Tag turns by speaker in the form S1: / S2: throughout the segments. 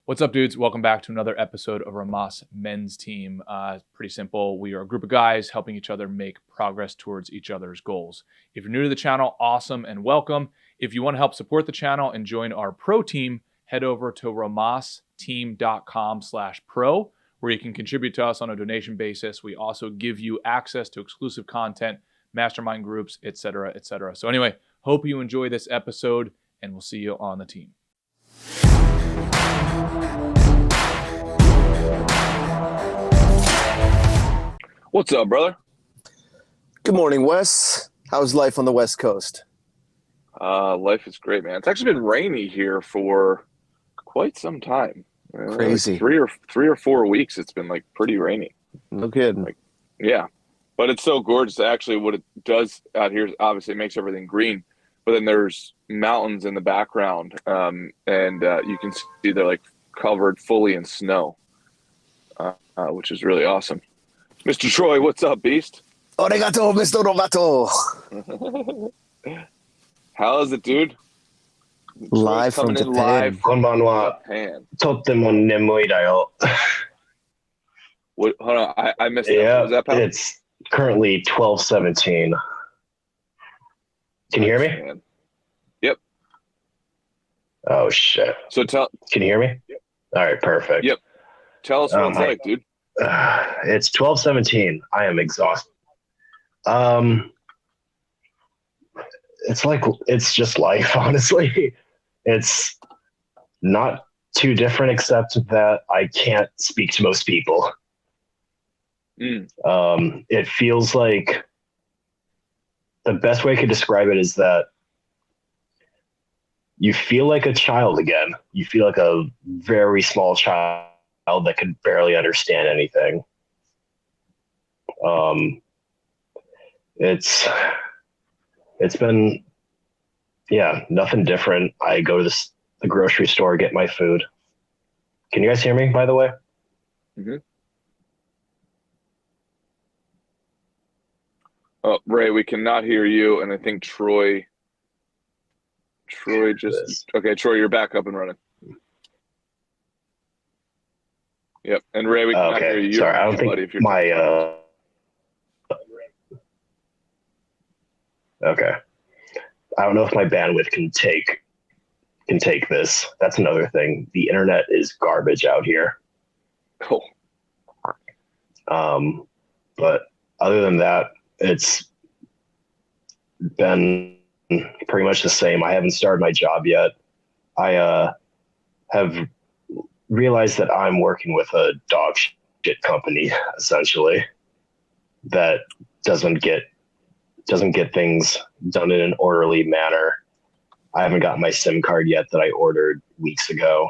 S1: What's up, dudes? Welcome back to another episode of Rhomas Men's Team. Pretty simple. We are a group of guys helping each other make progress towards each other's goals. If you're new to the channel, awesome and welcome. If you want to help support the channel and join our pro team, head over to rhomasteam.com/pro, where you can contribute to us on a donation basis. We also give you access to exclusive content, mastermind groups, etc., etc. So anyway, hope you enjoy this episode, and we'll see you on the team.
S2: What's up, brother?
S3: Good morning, Wes. How's life on the West Coast?
S2: Life is great, man. It's actually been rainy here for quite some time.
S3: Crazy.
S2: Like three or 4 weeks. It's been like pretty rainy.
S3: No kidding.
S2: Yeah, but it's so gorgeous. Actually, what it does out here is obviously it makes everything green. But then there's mountains in the background, and you can see they're like covered fully in snow, which is really awesome. Mr. Troy, what's up, Beast?
S3: Arigato, Mr. Roboto.
S2: How is it, dude?
S3: Live from
S2: coming in
S3: Japan.
S2: live from
S4: こんばんは。
S2: Japan.
S4: とっても眠いだよ。
S2: What? Hold on, I missed that. What
S4: Yeah,
S2: was that, pal?
S4: it's currently 12:17. Can you hear me?
S2: Man. Yep.
S4: Oh shit.
S2: So
S4: Can you hear me?
S2: Yep.
S4: All right, perfect.
S2: Yep. Tell us what it's like, dude.
S4: It's 12:17. I am exhausted. It's just life, honestly. It's not too different, except that I can't speak to most people. It feels like the best way I could describe it is that you feel like a child again. You feel like a very small child that could barely understand anything. It's been, nothing different. I go to the grocery store, get my food. Can you guys hear me, by the way?
S2: Mm-hmm. Oh, Ray, we cannot hear you, and I think Troy just... Okay, Troy, you're back up and running. Yep, and Ray, we cannot hear you.
S4: Sorry, I don't think my... Okay. I don't know if my bandwidth can take this. That's another thing. The internet is garbage out here.
S2: Cool.
S4: But other than that, it's been pretty much the same. I haven't started my job yet. I have realized that I'm working with a dog shit company, essentially, that doesn't get things done in an orderly manner. I haven't got my SIM card yet that I ordered weeks ago.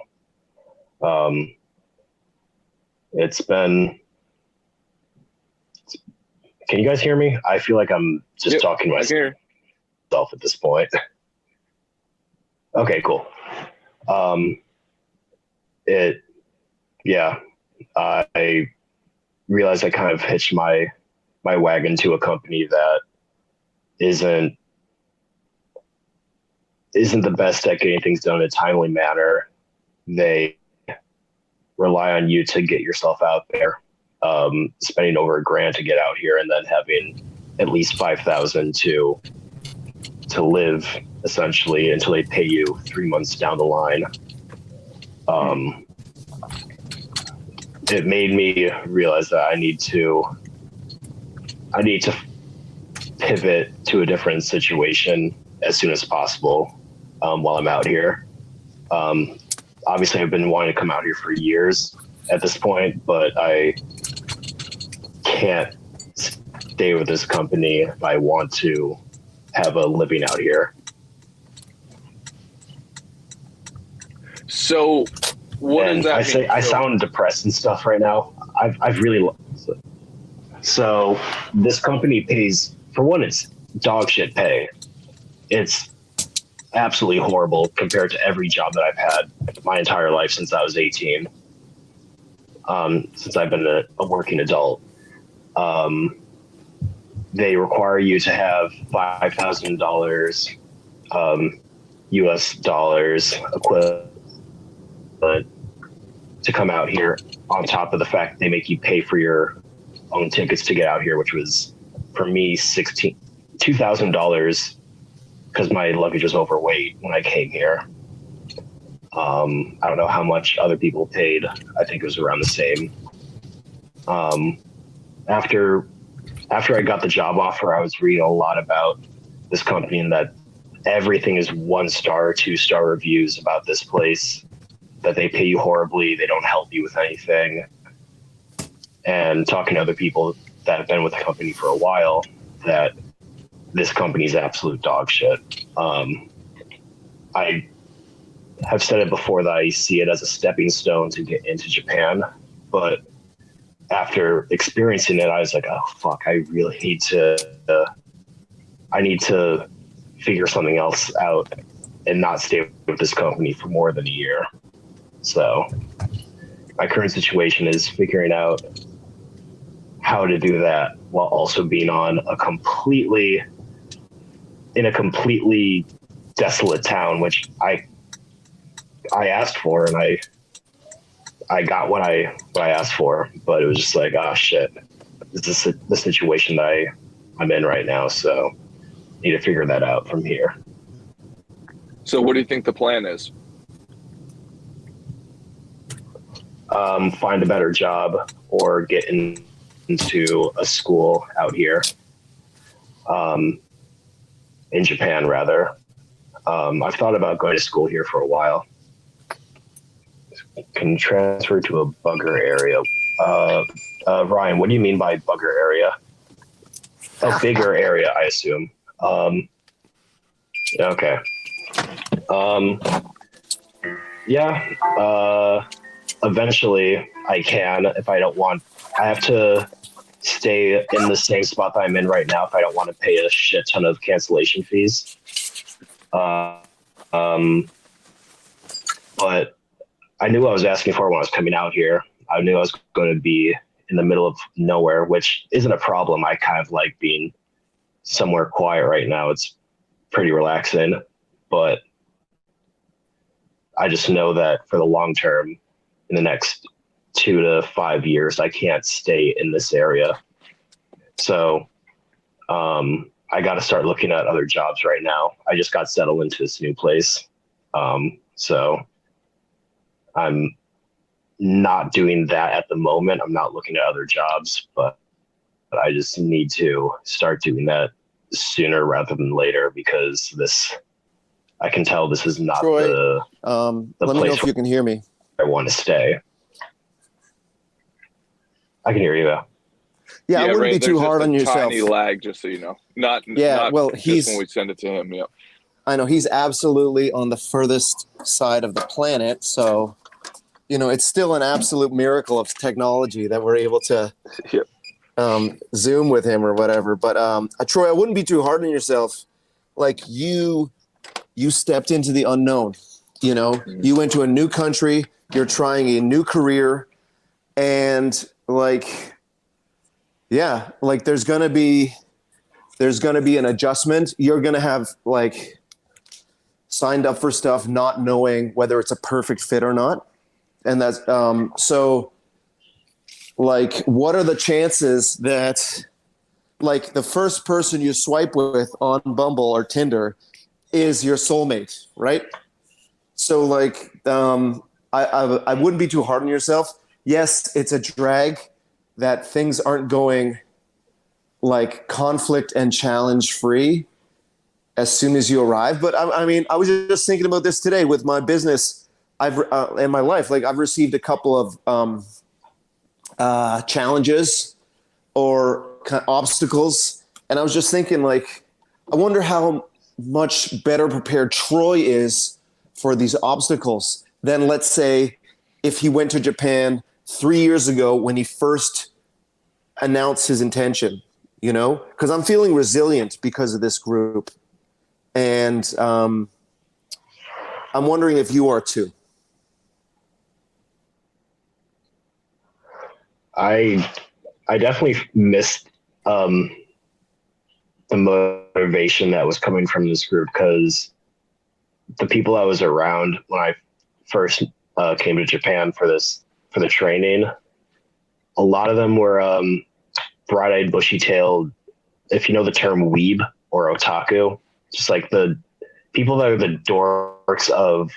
S4: It's been... Can you guys hear me? I feel like I'm just talking to myself at this point. Okay, cool. I realized I kind of hitched my wagon to a company that isn't the best at getting things done in a timely manner. They rely on you to get yourself out there, spending over $1,000 to get out here, and then having at least $5,000 to live, essentially, until they pay you 3 months down the line. It made me realize that I need to pivot to a different situation as soon as possible while I'm out here. Obviously, I've been wanting to come out here for years at this point, but I can't stay with this company if I want to have a living out here.
S2: So what does that mean?
S4: I sound depressed and stuff right now. I've really... So this company pays, for one, it's dog shit pay. It's absolutely horrible compared to every job that I've had my entire life since I was 18. Since I've been a working adult. They require you to have $5,000 US dollars equivalent to come out here, on top of the fact they make you pay for your own tickets to get out here, which was for me $2,000 because my luggage was overweight when I came here. I don't know how much other people paid. I think it was around the same. After I got the job offer, I was reading a lot about this company and that everything is 1-star, 2-star reviews about this place, that they pay you horribly. They don't help you with anything. And talking to other people that have been with the company for a while, that this company's absolute dog shit. I have said it before that I see it as a stepping stone to get into Japan, but after experiencing it, I was like, oh fuck, I really need to figure something else out and not stay with this company for more than a year. So my current situation is figuring out how to do that while also being in a completely desolate town, which I asked for, and I got what I asked for, but it was just like, oh shit, this is the situation that I'm in right now. So I need to figure that out from here.
S2: So what do you think the plan is?
S4: Find a better job or get into a school out here, in Japan rather. I've thought about going to school here for a while. Can transfer to a bugger area. Ryan, what do you mean by bugger area? A bigger area, I assume. Okay. Eventually I can, if I don't want. I have to stay in the same spot that I'm in right now if I don't want to pay a shit ton of cancellation fees. But I knew what I was asking for when I was coming out here. I knew I was going to be in the middle of nowhere, which isn't a problem. I kind of like being somewhere quiet right now. It's pretty relaxing, but I just know that for the long term, in the next 2 to 5 years, I can't stay in this area. So I got to start looking at other jobs right now. I just got settled into this new place. So I'm not doing that at the moment. I'm not looking at other jobs, but I just need to start doing that sooner rather than later, because I can tell this is not
S3: Troy,
S4: the
S3: let me know if you can hear me.
S4: I want to stay. I can hear you though.
S3: Yeah, I wouldn't be too hard on yourself.
S2: Tiny lag, just so you know. Not
S3: he's
S2: when we send it to him. Yep.
S3: I know he's absolutely on the furthest side of the planet, so it's still an absolute miracle of technology that we're able to Zoom with him or whatever. But Troy, I wouldn't be too hard on yourself. Like you stepped into the unknown. You went to a new country. You're trying a new career, and there's gonna be an adjustment. You're gonna have signed up for stuff not knowing whether it's a perfect fit or not. And that's what are the chances that the first person you swipe with on Bumble or Tinder is your soulmate, right? So I wouldn't be too hard on yourself. Yes, it's a drag that things aren't going conflict and challenge free as soon as you arrive. But I mean, I was just thinking about this today with my business. In my life, I've received a couple of challenges or obstacles, and I was just thinking, I wonder how much better prepared Troy is for these obstacles than, let's say, if he went to Japan 3 years ago when he first announced his intention. Because I'm feeling resilient because of this group, and I'm wondering if you are too.
S4: I definitely missed the motivation that was coming from this group, because the people I was around when I first came to Japan for this for the training. A lot of them were bright-eyed, bushy-tailed. If you know the term weeb or otaku, just like the people that are the dorks of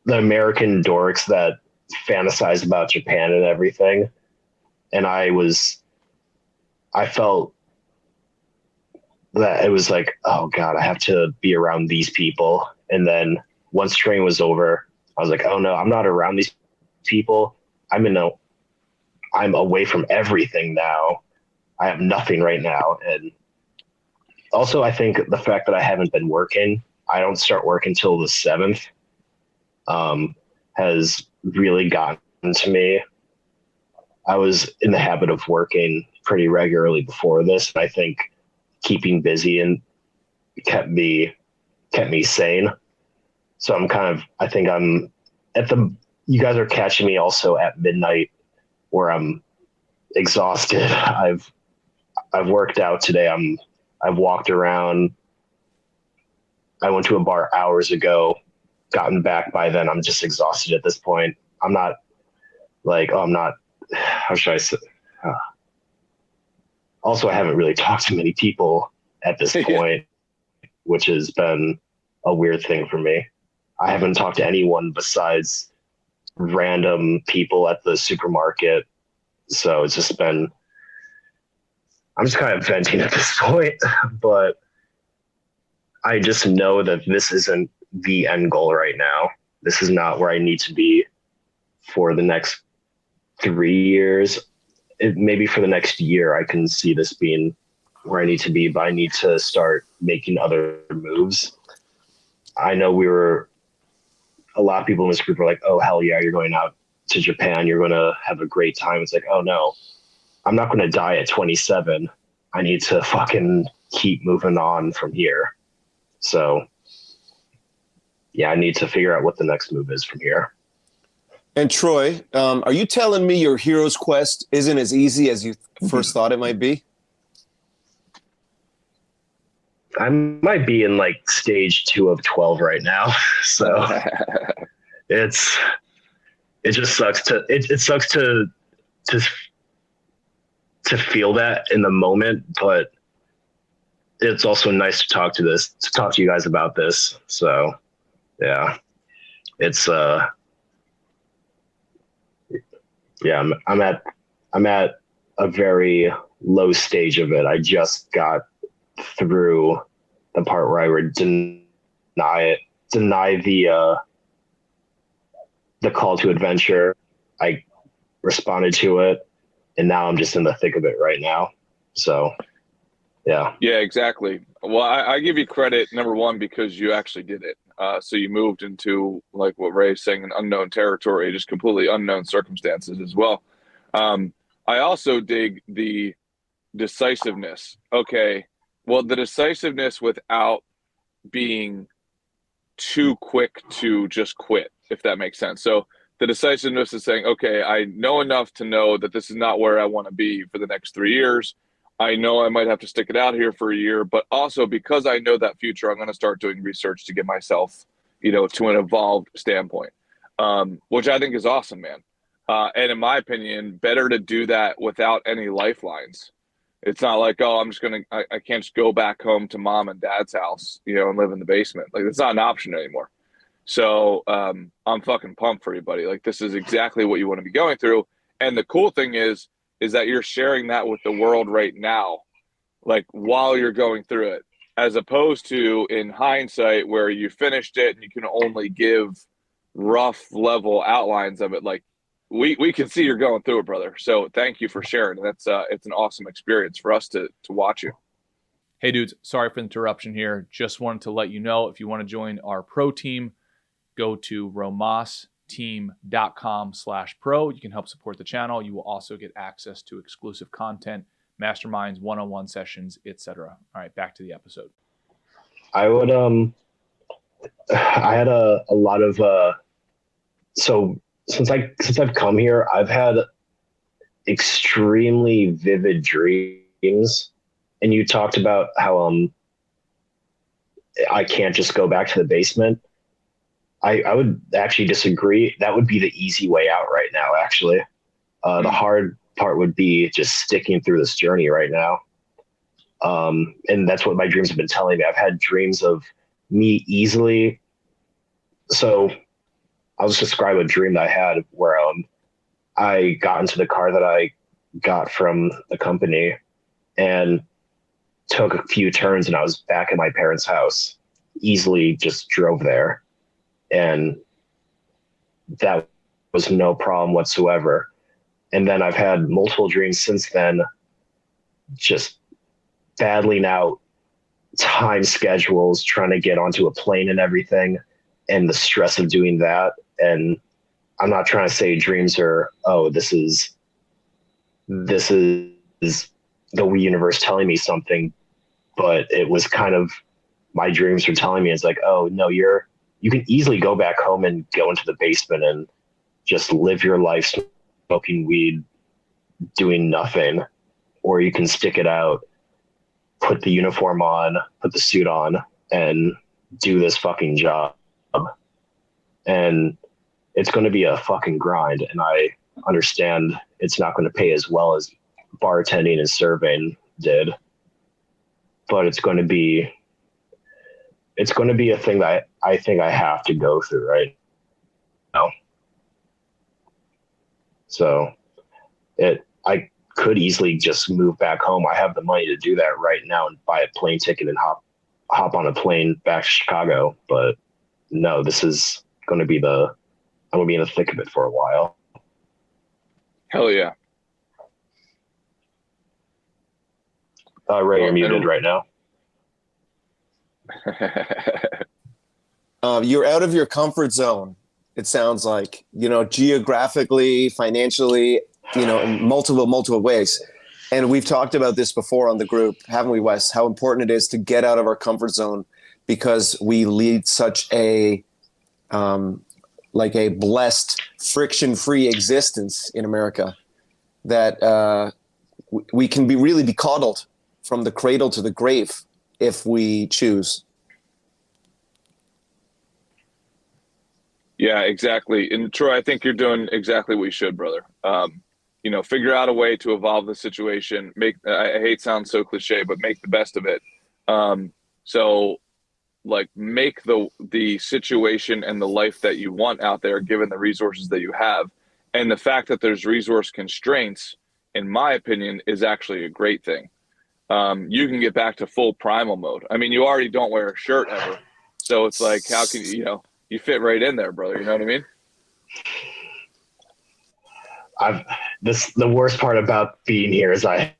S4: the American dorks that fantasize about Japan and everything. And I felt that it was like, oh God, I have to be around these people. And then once training was over, I was like, oh no, I'm not around these people. I'm away from everything now. I have nothing right now. And also I think the fact that I haven't been working, I don't start work until the 7th, has really gotten to me. I was in the habit of working pretty regularly before this. And I think keeping busy and kept me sane. So I think I'm you guys are catching me also at midnight where I'm exhausted. I've worked out today. I've walked around. I went to a bar hours ago, gotten back by then. I'm just exhausted at this point. I'm not like, how should I say? Also, I haven't really talked to many people at this point, which has been a weird thing for me. I haven't talked to anyone besides random people at the supermarket. So it's just been, I'm just kind of venting at this point, but I just know that this isn't the end goal right now. This is not where I need to be for the next 3 years. Maybe for the next year, I can see this being where I need to be, but I need to start making other moves. I know a lot of people in this group are like, oh, hell yeah, you're going out to Japan. You're going to have a great time. It's like, oh no, I'm not going to die at 27. I need to fucking keep moving on from here. So yeah, I need to figure out what the next move is from here.
S3: And Troy, are you telling me your hero's quest isn't as easy as you first thought it might be?
S4: I might be in like stage 2 of 12 right now. So it just sucks it sucks to feel that in the moment, but it's also nice to talk to you guys about this. So yeah, it's yeah, I'm at a very low stage of it. I just got through the part where I would deny the call to adventure. I responded to it, and now I'm just in the thick of it right now. So yeah.
S2: Yeah, exactly. Well, I give you credit, number one, because you actually did it. So you moved into, like what Ray's saying, an unknown territory, just completely unknown circumstances as well. I also dig the decisiveness. Okay, well, the decisiveness without being too quick to just quit, if that makes sense. So the decisiveness is saying, okay, I know enough to know that this is not where I want to be for the next 3 years. I know I might have to stick it out here for a year, but also because I know that future, I'm going to start doing research to get myself, to an evolved standpoint, which I think is awesome, man. And in my opinion, better to do that without any lifelines. It's not like, oh, I can't just go back home to mom and dad's house, and live in the basement. Like, that's not an option anymore. So I'm fucking pumped for you, buddy. Like, this is exactly what you want to be going through. And the cool thing is that you're sharing that with the world right now, like while you're going through it, as opposed to in hindsight where you finished it and you can only give rough level outlines of it. Like we can see you're going through it, brother. So thank you for sharing. That's it's an awesome experience for us to watch you.
S1: Hey dudes, sorry for the interruption here. Just wanted to let you know, if you want to join our pro team, go to romasteam.com/pro. You can help support the channel. You will also get access to exclusive content, masterminds, one-on-one sessions, etc. All right, back to the episode.
S4: I had a lot of so since I've come here, I've had extremely vivid dreams. And you talked about how I can't just go back to the basement. I would actually disagree. That would be the easy way out right now, actually. The hard part would be just sticking through this journey right now. And that's what my dreams have been telling me. I've had dreams of me easily. So I'll just describe a dream that I had where I got into the car that I got from the company and took a few turns, and I was back at my parents' house. Easily just drove there. And that was no problem whatsoever. And then I've had multiple dreams since then, just battling out time schedules, trying to get onto a plane and everything, and the stress of doing that. And I'm not trying to say dreams are, oh, this is the universe telling me something, but it was kind of my dreams were telling me, it's like, oh no, you can easily go back home and go into the basement and just live your life smoking weed, doing nothing, or you can stick it out, put the uniform on, put the suit on, and do this fucking job. And it's going to be a fucking grind. And I understand it's not going to pay as well as bartending and serving did, but it's going to be a thing that I think I have to go through right now. So I could easily just move back home. I have the money to do that right now and buy a plane ticket and hop on a plane back to Chicago. But no, this is going to be I'm going to be in the thick of it for a while.
S2: Hell yeah.
S4: Ray, you're muted right now.
S3: You're out of your comfort zone. It sounds like, geographically, financially, in multiple ways. And we've talked about this before on the group, haven't we, Wes? How important it is to get out of our comfort zone because we lead such a blessed, friction-free existence in America that we can really be coddled from the cradle to the grave if we choose.
S2: Yeah, exactly. And Troy, I think you're doing exactly what you should, brother. Figure out a way to evolve the situation. I hate sounds so cliche, but make the best of it. Make the situation and the life that you want out there, given the resources that you have. And the fact that there's resource constraints, in my opinion, is actually a great thing. You can get back to full primal mode. I mean, you already don't wear a shirt ever. So it's like, how can you fit right in there, brother. You know what I mean?
S4: The worst part about being here is I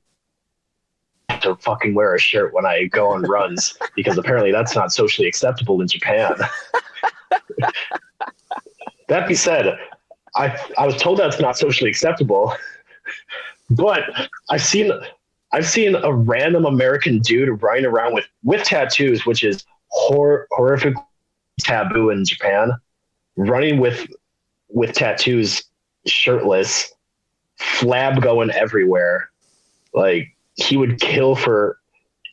S4: have to fucking wear a shirt when I go on runs because apparently that's not socially acceptable in Japan. That being said, I was told that's not socially acceptable, but I've seen a random American dude running around with tattoos, which is horrific taboo in Japan, running with tattoos, shirtless, flab going everywhere. Like, he would kill for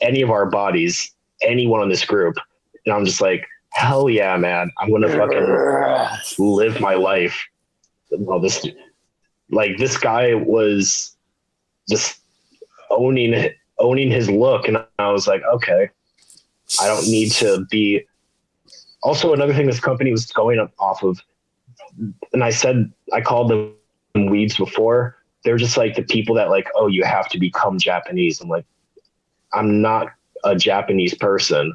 S4: any of our bodies, anyone in this group. And I'm just like, hell yeah, man. I'm going to fucking live my life. Well, this guy was just owning his look. And I was like, okay, I don't need to be. Also, another thing this company was going off of, and I called them weebs before. They're just like the people that like, oh, you have to become Japanese. I'm like, I'm not a Japanese person.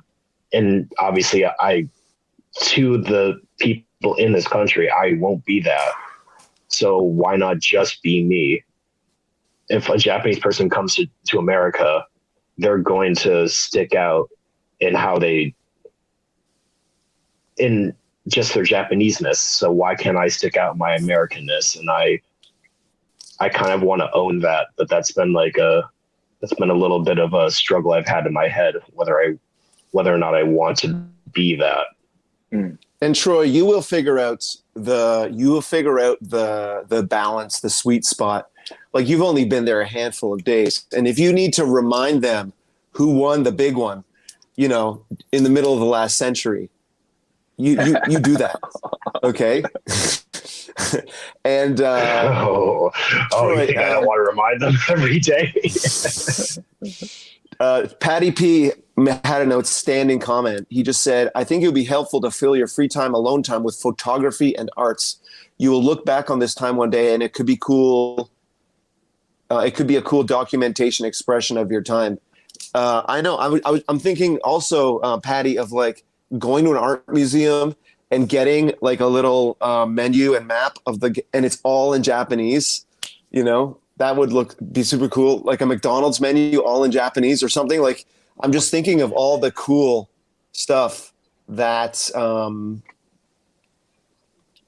S4: And obviously to the people in this country, I won't be that. So why not just be me? If a Japanese person comes to America, they're going to stick out in how in just their Japaneseness. So why can't I stick out my Americanness? And I kind of want to own that, but that's been a little bit of a struggle I've had in my head, whether or not I want to be that.
S3: And Troy, you will figure out the balance, the sweet spot. Like, you've only been there a handful of days. And if you need to remind them who won the big one, in the middle of the last century, You do that, okay? And
S4: you think I don't want to remind them every day?
S3: Patty P had an outstanding comment. He just said, I think it would be helpful to fill your free time, alone time, with photography and arts. You will look back on this time one day and it could be cool. It could be a cool documentation expression of your time. I know. I'm thinking also, Patty, of like going to an art museum and getting like a little menu and map and it's all in Japanese. You know, that would be super cool. Like a McDonald's menu, all in Japanese or something. Like, I'm just thinking of all the cool stuff that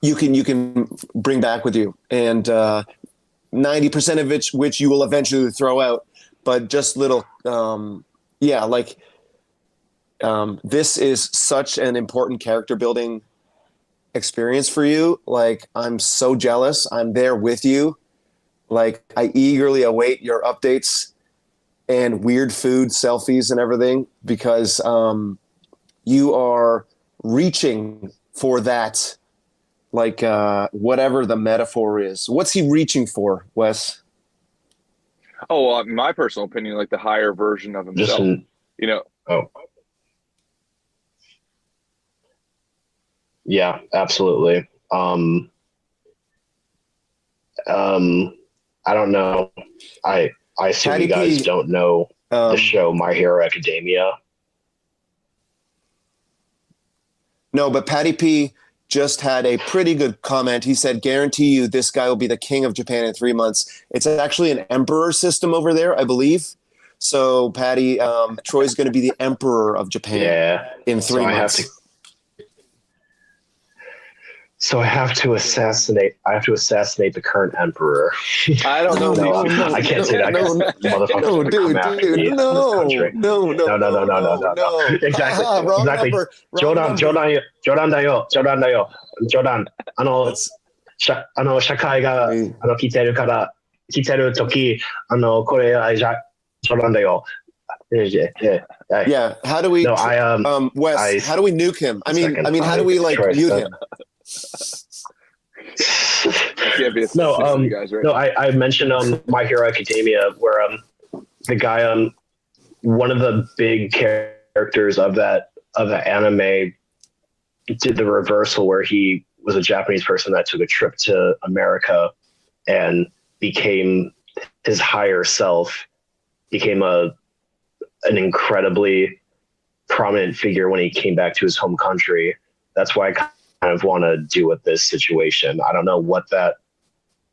S3: you can bring back with you, and 90% of which you will eventually throw out. But just little, this is such an important character building experience for you. Like, I'm so jealous. I'm there with you. Like, I eagerly await your updates and weird food selfies and everything, because you are reaching for that, like whatever the metaphor is. What's he reaching for, Wes?
S2: Oh, well, in my personal opinion, like the higher version of himself. You know.
S4: Oh. Yeah, absolutely. I don't know. I assume
S3: Patty
S4: you guys
S3: P,
S4: don't know the show My Hero Academia.
S3: No, but Patty P just had a pretty good comment. He said, guarantee you this guy will be the king of Japan in 3 months. It's actually an emperor system over there, I believe. So, Patty, Troy's going to be the emperor of Japan in 3 months.
S4: So I have to assassinate the current emperor.
S3: I don't know.
S4: I can't say that.
S3: No, dude, no.
S4: Exactly. Jordan. 社会が来てる時これ冗談だよ。
S3: Yeah. How do we?
S4: No,
S3: Wes. How do we nuke him? I mean, how do we like mute him?
S4: I mentioned My Hero Academia, where the guy one of the big characters of the anime did the reversal, where he was a Japanese person that took a trip to America and became his higher self, became an incredibly prominent figure when he came back to his home country. That's why I kind of want to do with this situation. I don't know what that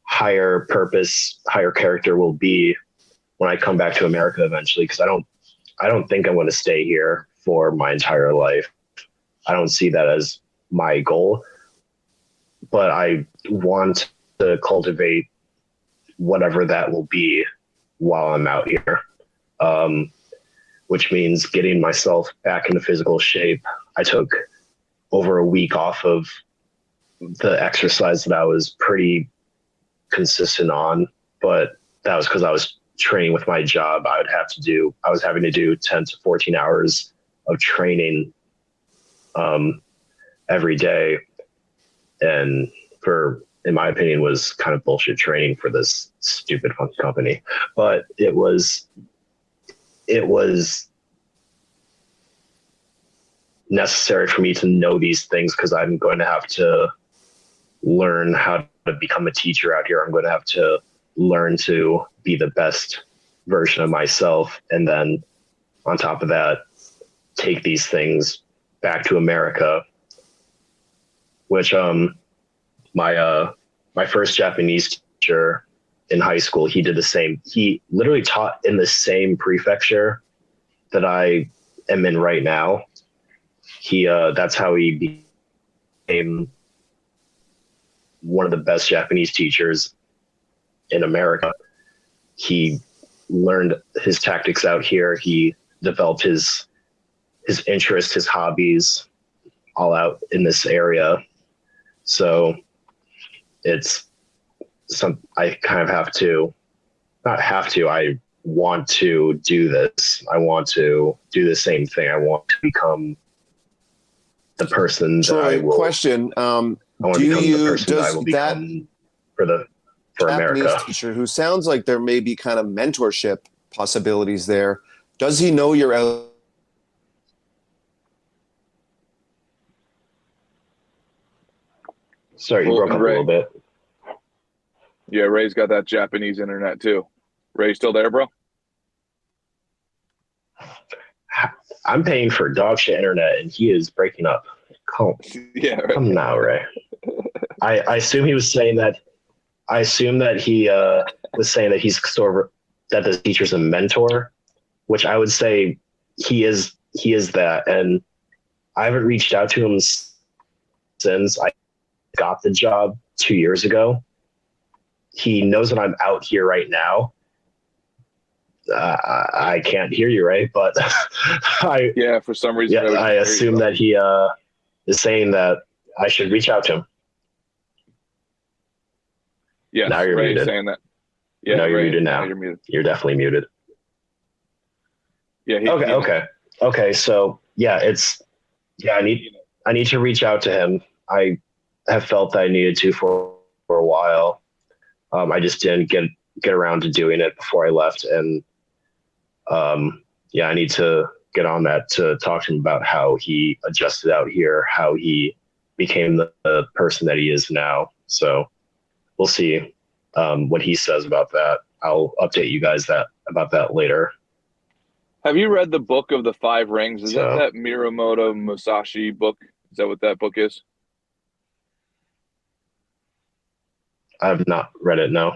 S4: higher purpose, higher character will be when I come back to America eventually, because I don't think I'm going to stay here for my entire life. I don't see that as my goal, but I want to cultivate whatever that will be while I'm out here, which means getting myself back into physical shape. I took over a week off of the exercise that I was pretty consistent on, but that was because I was training with my job. I was having to do 10 to 14 hours of training every day. And in my opinion, was kind of bullshit training for this stupid fucking company. But it was necessary for me to know these things, because I'm going to have to learn how to become a teacher out here. I'm going to have to learn to be the best version of myself. And then on top of that, take these things back to America, which my first Japanese teacher in high school, he did the same. He literally taught in the same prefecture that I am in right now. That's how he became one of the best Japanese teachers in America. He learned his tactics out here. He developed his interests, his hobbies all out in this area. So I kind of I want to do this. I want to do the same thing. I want to become the person that I
S3: Troy,
S4: will.
S3: question.
S4: I want to
S3: Do
S4: become the
S3: you,
S4: person that I
S3: does
S4: will
S3: that
S4: become for
S3: Japanese
S4: America.
S3: teacher, who sounds like there may be kind of mentorship possibilities there, does he know you're out?
S4: Sorry, you broke up a little bit.
S2: Yeah, Ray's got that Japanese internet too. Ray, still there, bro?
S4: I'm paying for dog shit internet, and he is breaking up. Come now, Ray. I assume he was saying that. I assume that he was saying that he's sort of that the teacher's a mentor, which I would say he is. He is that, and I haven't reached out to him since I got the job 2 years ago. He knows that I'm out here right now. I can't hear you, right? But
S2: for some reason,
S4: I assume that he is saying that I should reach out to him.
S2: Yeah,
S4: now you're muted.
S2: Saying that. Yeah,
S4: no, you're
S2: Ray,
S4: muted now.
S2: You're muted.
S4: You're definitely muted.
S2: Yeah.
S4: Okay. So yeah, I need to reach out to him. I have felt that I needed to for a while. I just didn't get around to doing it before I left, and I need to get on that to talk to him about how he adjusted out here, how he became the person that he is now. So we'll see what he says about that. I'll update you guys about that later.
S2: Have you read the book of the 5 Rings? Is that Miyamoto Musashi book? Is that what that book is?
S4: I've not read it, no.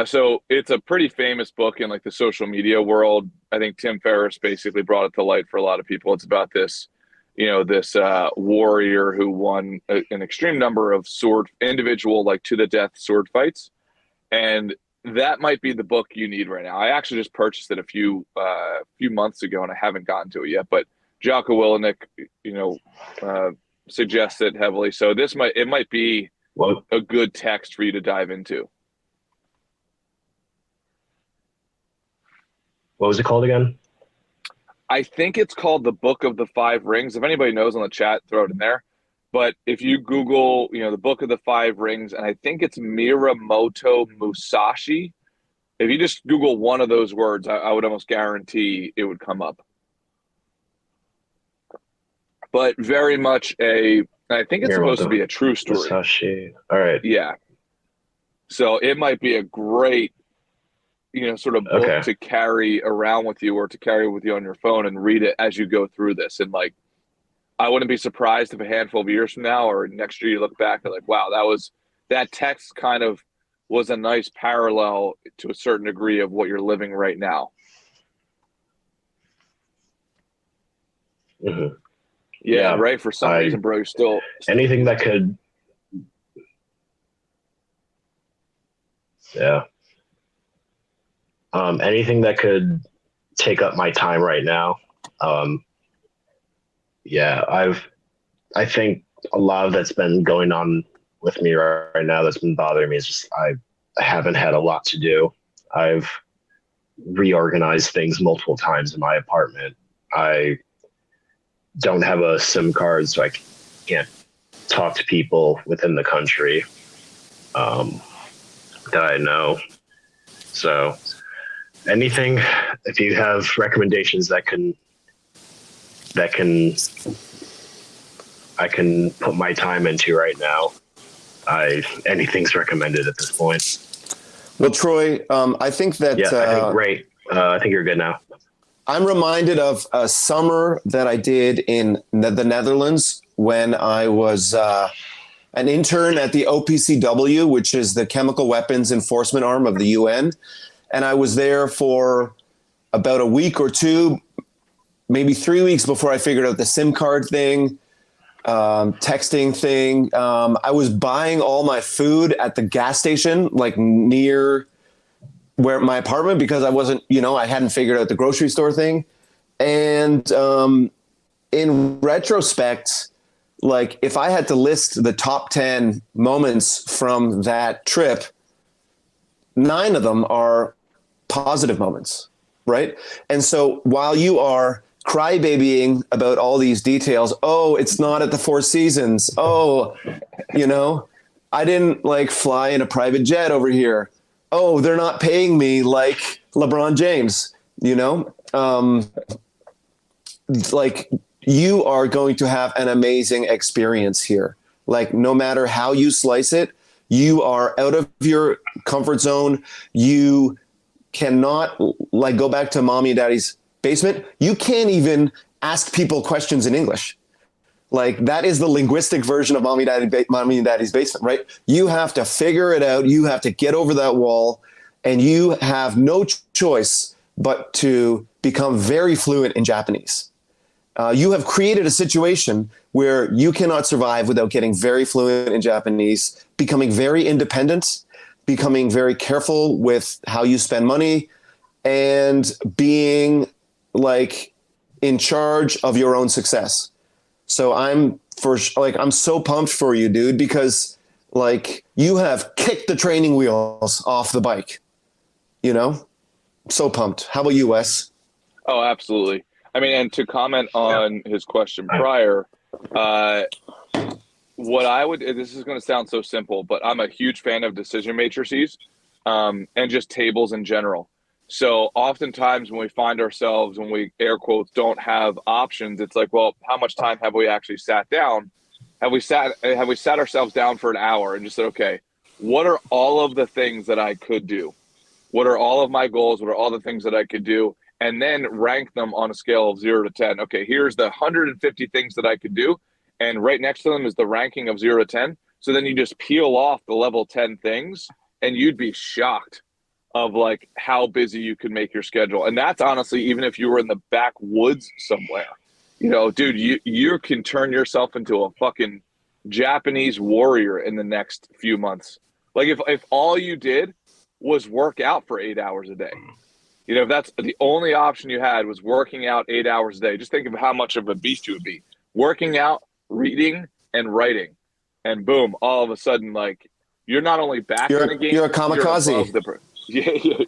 S2: So it's a pretty famous book in like the social media world. I think Tim Ferriss basically brought it to light for a lot of people. It's about this, this warrior who won an extreme number of individual, like to the death sword fights. And that might be the book you need right now. I actually just purchased it a few months ago, and I haven't gotten to it yet. But Jocko Willenick, suggests it heavily. So it might be a good text for you to dive into.
S4: What was it called again?
S2: I think it's called The Book of the 5 Rings. If anybody knows on the chat, throw it in there. But if you Google, The Book of the 5 Rings, and I think it's Miyamoto Musashi, if you just Google one of those words, I would almost guarantee it would come up. But very much I think it's supposed to be a true story.
S4: Musashi. All right.
S2: Yeah. So it might be a great, sort of book to carry around with you, or to carry with you on your phone and read it as you go through this. And I wouldn't be surprised if a handful of years from now or next year you look back and wow, that text kind of was a nice parallel to a certain degree of what you're living right now.
S4: Mm-hmm.
S2: Yeah, right. For some reason, bro, you're still
S4: anything that could. Yeah. Anything that could take up my time right now. I think a lot of that's been going on with me right now that's been bothering me is just I haven't had a lot to do. I've reorganized things multiple times in my apartment. I don't have a SIM card, so I can't talk to people within the country that I know. So anything, if you have recommendations I can put my time into right now, anything's recommended at this point.
S3: Well, Troy, I think that...
S4: Yeah, I think great. I think you're good now.
S3: I'm reminded of a summer that I did in the Netherlands when I was an intern at the OPCW, which is the chemical weapons enforcement arm of the UN. And I was there for about a week or two, maybe 3 weeks before I figured out the SIM card thing, texting thing. I was buying all my food at the gas station, near where my apartment, because I wasn't, I hadn't figured out the grocery store thing. And in retrospect, if I had to list the top 10 moments from that trip, 9 of them are positive moments, right? And so while you are crybabying about all these details. Oh, it's not at the Four Seasons. Oh, I didn't like fly in a private jet over here. Oh, they're not paying me like LeBron James, like you are going to have an amazing experience here. Like no matter how you slice it, you are out of your comfort zone. You cannot like go back to mommy and daddy's basement. You can't even ask people questions in English. Like that is the linguistic version of mommy and daddy's basement, right? You have to figure it out. You have to get over that wall, and you have no choice but to become very fluent in Japanese. You have created a situation where you cannot survive without getting very fluent in Japanese, becoming very independent, becoming very careful with how you spend money, and being like in charge of your own success. So I'm so pumped for you, dude, because like you have kicked the training wheels off the bike, so pumped. How about you, Wes?
S2: Oh, absolutely. I mean, and to comment on his question prior, this is going to sound so simple, but I'm a huge fan of decision matrices and just tables in general. So oftentimes when we find ourselves, when we air quotes don't have options, it's like, well, how much time have we actually sat down? Have we sat ourselves down for an hour and just said, okay, what are all of the things that I could do? What are all of my goals? What are all the things that I could do? And then rank them on a scale of 0 to 10. Okay, here's the 150 things that I could do. And right next to them is the ranking of 0 to 10. So then you just peel off the level 10 things and you'd be shocked of like how busy you could make your schedule. And that's honestly, even if you were in the backwoods somewhere, dude, you can turn yourself into a fucking Japanese warrior in the next few months. Like if all you did was work out for 8 hours a day, if that's the only option you had was working out 8 hours a day, just think of how much of a beast you would be. Working out, reading, and writing. And boom, all of a sudden, like, you're not only back in the game,
S3: you're a kamikaze.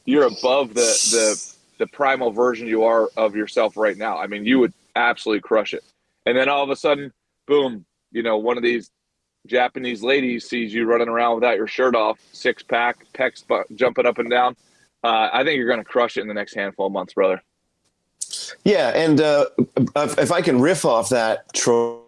S2: You're above the primal version you are of yourself right now. I mean, you would absolutely crush it. And then all of a sudden, boom, one of these Japanese ladies sees you running around without your shirt off, 6-pack, pecs jumping up and down. I think you're going to crush it in the next handful of months, brother.
S3: Yeah, and if I can riff off that, Troy,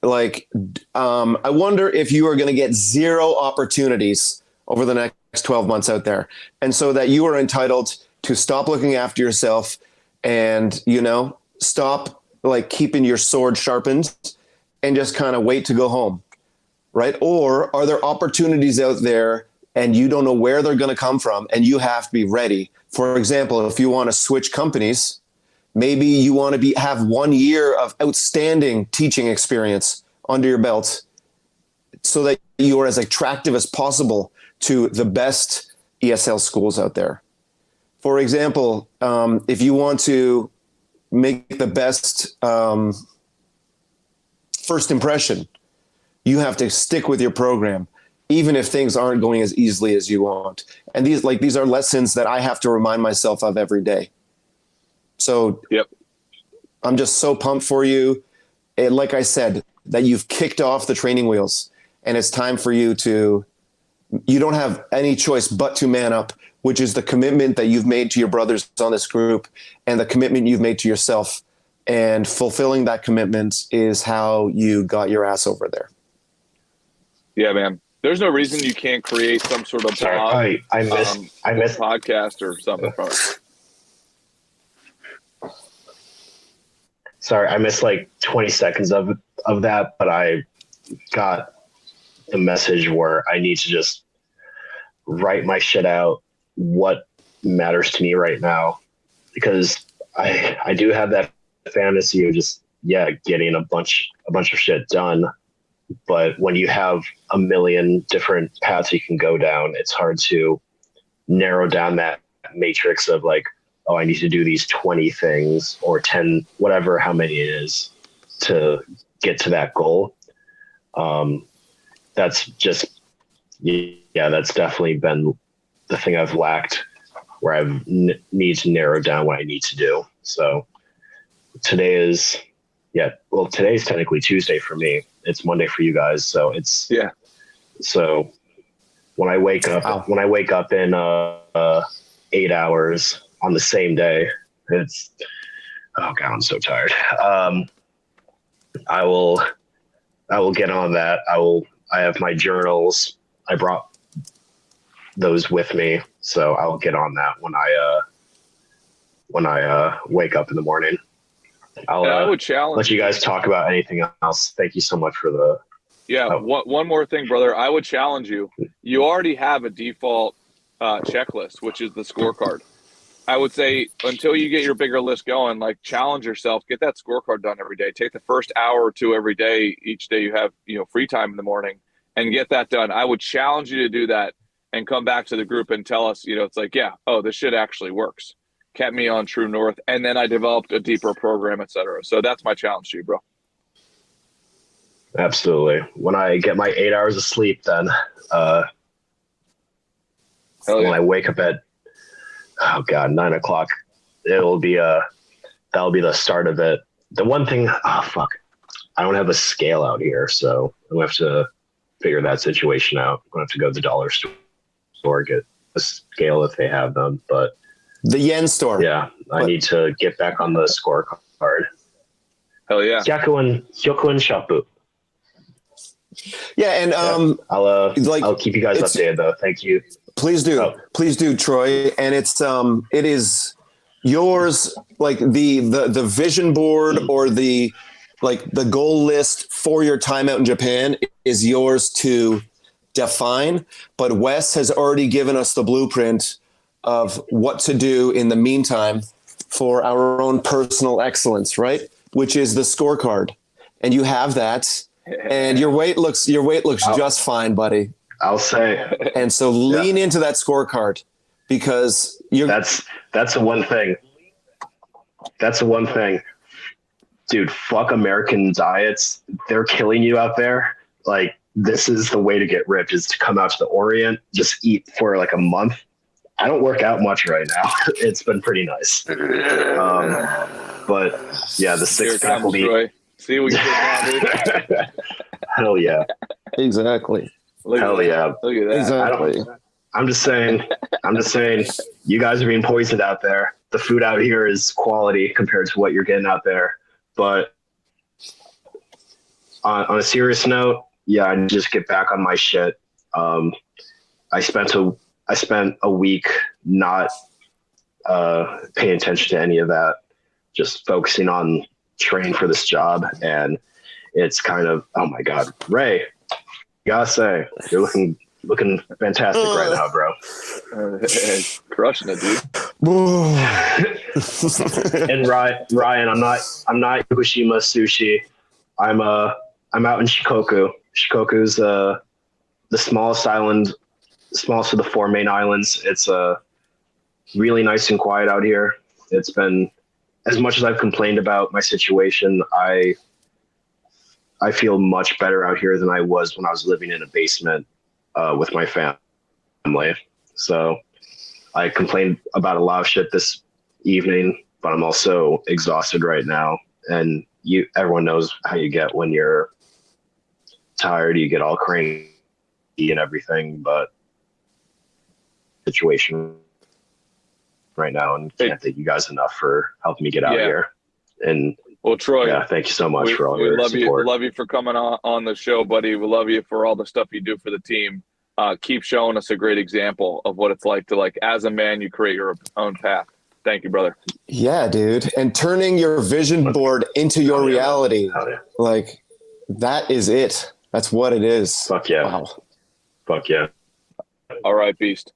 S3: like, I wonder if you are going to get 0 opportunities over the next 12 months out there. And so that you are entitled to stop looking after yourself and, stop like keeping your sword sharpened and just kind of wait to go home. Right? Or are there opportunities out there and you don't know where they're going to come from and you have to be ready? For example, if you want to switch companies, maybe you want to have 1 year of outstanding teaching experience under your belt so that you are as attractive as possible to the best ESL schools out there. For example, if you want to make the best first impression, you have to stick with your program, even if things aren't going as easily as you want. And these are lessons that I have to remind myself of every day. So
S2: yep.
S3: I'm just so pumped for you. And like I said, that you've kicked off the training wheels and it's time for you don't have any choice but to man up, which is the commitment that you've made to your brothers on this group and the commitment you've made to yourself. And fulfilling that commitment is how you got your ass over there.
S2: Yeah, man. There's no reason you can't create some sort of blog,
S4: I missed
S2: podcast or something from it.
S4: Sorry, I missed like 20 seconds of that, but I got the message where I need to just write my shit out, what matters to me right now, because I do have that fantasy of just getting a bunch of shit done. But when you have a million different paths you can go down, it's hard to narrow down that matrix of like, oh, I need to do these 20 things or 10, whatever, how many it is to get to that goal. That's just, that's definitely been the thing I've lacked where I need to narrow down what I need to do. So today's technically Tuesday for me. It's Monday for you guys. So it's, so when I wake up in 8 hours on the same day, it's, oh God, I'm so tired. I will get on that. I have my journals. I brought those with me, so I'll get on that when I wake up in the morning.
S2: I would challenge.
S4: Let you guys talk about anything else. Thank you so much for the.
S2: One more thing, brother. I would challenge you. You already have a default checklist, which is the scorecard. I would say until you get your bigger list going, like challenge yourself, get that scorecard done every day. Take the first hour or two every day, each day you have, free time in the morning, and get that done. I would challenge you to do that and come back to the group and tell us, it's like, this shit actually works. Kept me on true north. And then I developed a deeper program, et cetera. So that's my challenge to you, bro.
S4: Absolutely. When I get my 8 hours of sleep, then when I wake up at, 9 o'clock, that'll be the start of it. The one thing, I don't have a scale out here, so I'm gonna have to figure that situation out. I'm gonna have to go to the dollar store, get a scale if they have them, but
S3: the yen store.
S4: Yeah, I need to get back on the scorecard.
S2: Hell yeah.
S4: Hyokuin Shapu.
S3: Yeah, and
S4: I'll keep you guys updated though. Thank you.
S3: Please do, Troy. And it is yours, like the vision board or the goal list for your time out in Japan is yours to define. But Wes has already given us the blueprint of what to do in the meantime for our own personal excellence, right? Which is the scorecard. And you have that. And your weight looks just fine, buddy.
S4: I'll say.
S3: And so lean into that scorecard because
S4: that's the one thing. That's the one thing. Dude, fuck American diets. They're killing you out there. Like, this is the way to get ripped, is to come out to the Orient, just eat for like a month. I don't work out much right now. It's been pretty nice. But yeah, the six-pack will be.
S2: See what you did now, dude.
S4: Hell yeah.
S3: Exactly.
S4: Hell yeah.
S2: Look at that.
S3: Exactly.
S4: I'm just saying, you guys are being poisoned out there. The food out here is quality compared to what you're getting out there. But on a serious note, I just get back on my shit. I spent a week not paying attention to any of that, just focusing on training for this job, and it's kind of, oh my God, Ray, gotta say, you're looking fantastic right now, bro.
S2: Crushing it, dude.
S4: And Ryan, I'm not Yokoshima sushi. I'm out in Shikoku. Shikoku's the smallest island, smallest of the four main islands. It's really nice and quiet out here. It's been, as much as I've complained about my situation, I feel much better out here than I was when I was living in a basement with my family. So I complained about a lot of shit this evening, but I'm also exhausted right now. And everyone knows how you get when you're tired. You get all cranky and everything, but situation right now, and can't thank you guys enough for helping me get out here. And
S2: well, Troy,
S4: thank you so much for all your support.
S2: We love you for coming on the show, buddy. We love you for all the stuff you do for the team. Keep showing us a great example of what it's like to, as a man, you create your own path. Thank you, brother.
S3: Yeah, dude. And turning your vision board into your reality. Like, that is it. That's what it is.
S4: Fuck yeah.
S3: Wow.
S4: Fuck yeah.
S2: All right, Beast.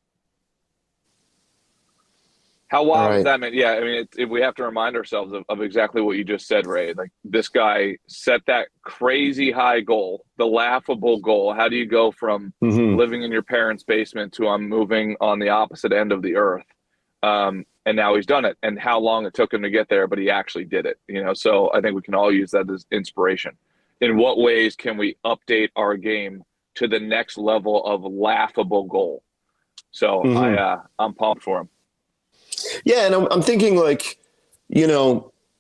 S2: How wild is that, man? Yeah, I mean, we have to remind ourselves of exactly what you just said, Ray. Like, this guy set that crazy high goal, the laughable goal. How do you go from living in your parents' basement to I'm moving on the opposite end of the earth? And now he's done it. And how long it took him to get there, but he actually did it. So I think we can all use that as inspiration. In what ways can we update our game to the next level of laughable goal? So I'm pumped for him.
S3: Yeah, and I'm thinking like,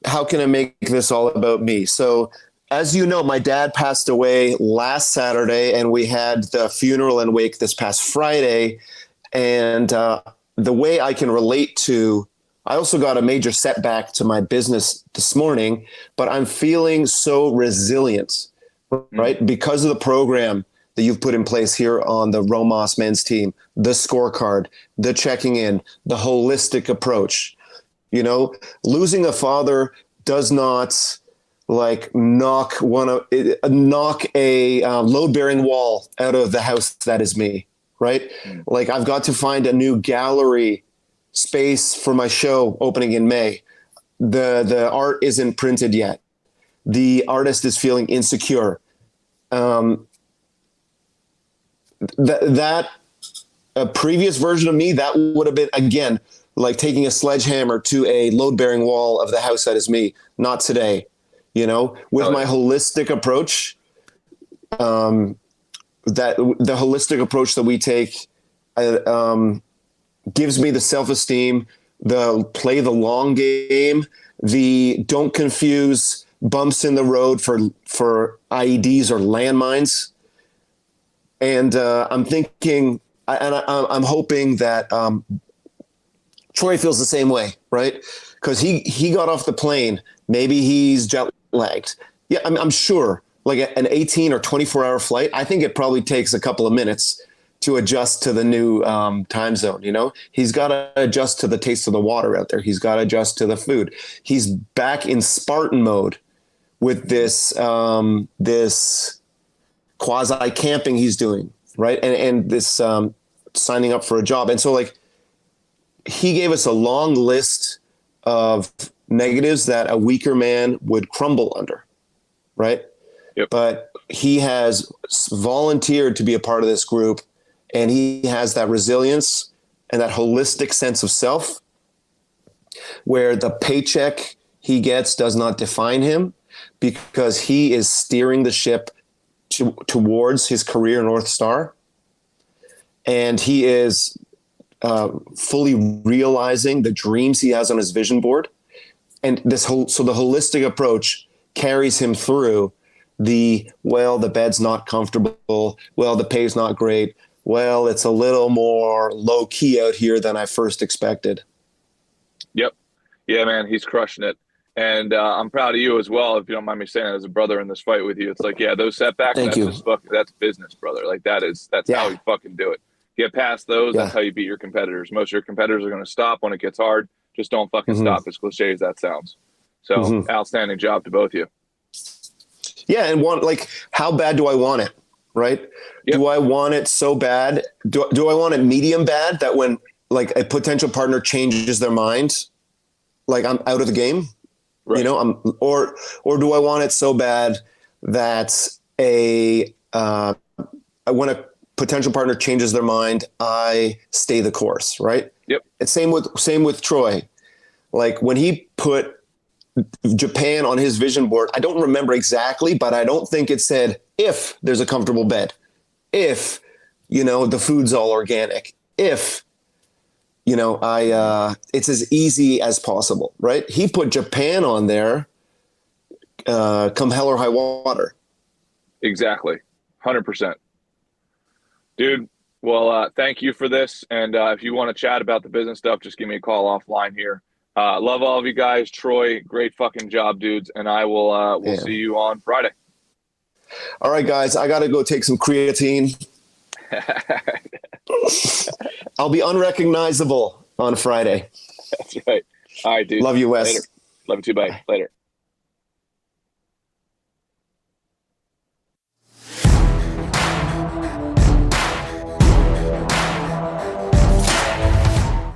S3: how can I make this all about me? So, as you know, my dad passed away last Saturday, and we had the funeral and wake this past Friday. And the way I can relate to, I also got a major setback to my business this morning, but I'm feeling so resilient, right? Because of the program that you've put in place here on the Rhomas men's team, the scorecard, the checking in, the holistic approach. Losing a father does not like knock a load-bearing wall out of the house that is me, right? Like I've got to find a new gallery space for my show opening in May. The art isn't printed yet. The artist is feeling insecure. That a previous version of me, that would have been, again, like taking a sledgehammer to a load-bearing wall of the house that is me. Not today. With my holistic approach, that the holistic approach that we take gives me the self-esteem, the play the long game, the don't confuse bumps in the road for IEDs or landmines. And I'm thinking, I'm hoping that Troy feels the same way, right? Because he got off the plane. Maybe he's jet lagged. Yeah, I'm sure. Like an 18 or 24-hour flight, I think it probably takes a couple of minutes to adjust to the new time zone. He's got to adjust to the taste of the water out there. He's got to adjust to the food. He's back in Spartan mode with this quasi camping he's doing, right? And this signing up for a job. And so like he gave us a long list of negatives that a weaker man would crumble under, right?
S2: Yep.
S3: But he has volunteered to be a part of this group, and he has that resilience and that holistic sense of self where the paycheck he gets does not define him, because he is steering the ship towards his career North Star. And he is fully realizing the dreams he has on his vision board. And the holistic approach carries him through the bed's not comfortable. Well, the pay's not great. Well, it's a little more low key out here than I first expected. Yep.
S2: Yeah, man, he's crushing it. And I'm proud of you as well, if you don't mind me saying, as a brother in this fight with you. It's like, yeah, those setbacks, that's business, brother. Like that's how you fucking do it. Get past those. Yeah. That's how you beat your competitors. Most of your competitors are going to stop when it gets hard. Just don't fucking stop, as cliche as that sounds. So outstanding job to both of you.
S3: Yeah. And how bad do I want it? Right. Yep. Do I want it so bad? Do I want it medium bad that when like a potential partner changes their mind, like I'm out of the game, right. Or do I want it so bad that when a potential partner changes their mind, I stay the course, right?
S2: Yep.
S3: It's same with Troy. Like when he put Japan on his vision board, I don't remember exactly, but I don't think it said if there's a comfortable bed, if the food's all organic, if it's as easy as possible, right? He put Japan on there, come hell or high water.
S2: Exactly. 100%. Dude, well, thank you for this. And if you want to chat about the business stuff, just give me a call offline here. Love all of you guys. Troy, great fucking job, dudes. And I will we'll see you on Friday.
S3: All right, guys. I got to go take some creatine. I'll be unrecognizable on Friday.
S2: That's right. All right, dude.
S3: Love you, Wes.
S2: Later. Love you too. Bye. Later.